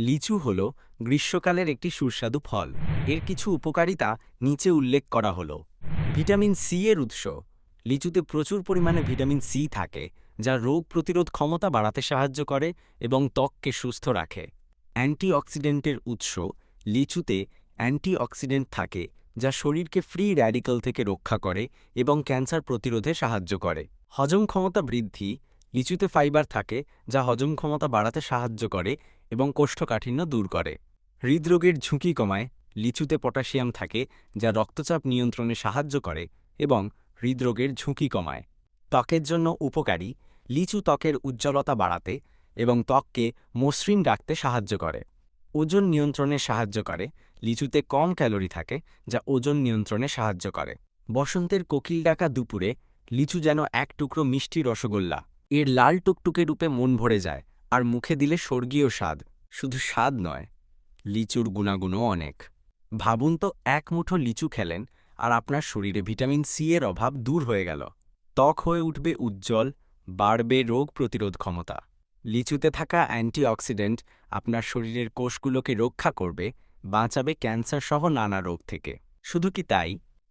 লিচু হল গ্রীষ্মকালের একটি সুস্বাদু ফল। এর কিছু উপকারিতা নিচে উল্লেখ করা হলো। ভিটামিন সি এর উৎস। লিচুতে প্রচুর পরিমাণে ভিটামিন সি থাকে, যা রোগ প্রতিরোধ ক্ষমতা বাড়াতে সাহায্য করে এবং ত্বককে সুস্থ রাখে। অ্যান্টিঅক্সিডেন্টের উৎস। লিচুতে অ্যান্টিঅক্সিডেন্ট থাকে, যা শরীরকে ফ্রি র্যাডিক্যাল থেকে রক্ষা করে এবং ক্যান্সার প্রতিরোধে সাহায্য করে। হজম ক্ষমতা বৃদ্ধি। লিচুতে ফাইবার থাকে, যা হজম ক্ষমতা বাড়াতে সাহায্য করে এবং কোষ্ঠকাঠিন্য দূর করে। হৃদরোগের ঝুঁকি কমায়। লিচুতে পটাশিয়াম থাকে, যা রক্তচাপ নিয়ন্ত্রণে সাহায্য করে এবং হৃদরোগের ঝুঁকি কমায়। ত্বকের জন্য উপকারী। লিচু ত্বকের উজ্জ্বলতা বাড়াতে এবং ত্বককে মসৃণ রাখতে সাহায্য করে। ওজন নিয়ন্ত্রণে সাহায্য করে। লিচুতে কম ক্যালোরি থাকে, যা ওজন নিয়ন্ত্রণে সাহায্য করে। বসন্তের কোকিল ডাকা দুপুরে। লিচু যেন এক টুকরো মিষ্টি রসগোল্লা। এর লাল টুকটুকে রূপে মন ভরে যায়, আর মুখে দিলে স্বর্গীয় স্বাদ। শুধু স্বাদ নয়, লিচুর গুণাগুণও অনেক। ভাবুন তো, এক মুঠো লিচু খেলেন আর আপনার শরীরে ভিটামিন সি এর অভাব দূর হয়ে গেল। ত্বক হয়ে উঠবে উজ্জ্বল, বাড়বে রোগ প্রতিরোধ ক্ষমতা। লিচুতে থাকা অ্যান্টিঅক্সিডেন্ট আপনার শরীরের কোষগুলোকে রক্ষা করবে, বাঁচাবে ক্যান্সার সহ নানা রোগ থেকে। শুধু কি তাই,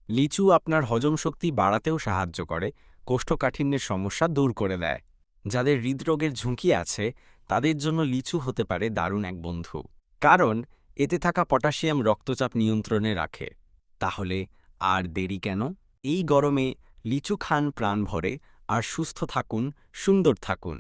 লিচু আপনার হজম শক্তি বাড়াতেও সাহায্য করে, কোষ্ঠকাঠিন্যের সমস্যা দূর করে দেয়। যাদের হৃদরোগের ঝুঁকি আছে, তাদের জন্য লিচু হতে পারে দারুণ এক বন্ধু। কারণ এতে থাকা পটাশিয়াম রক্তচাপ নিয়ন্ত্রণে রাখে। তাহলে আর দেরি কেন? এই গরমে লিচু খান প্রাণ ভরে, আর সুস্থ থাকুন, সুন্দর থাকুন।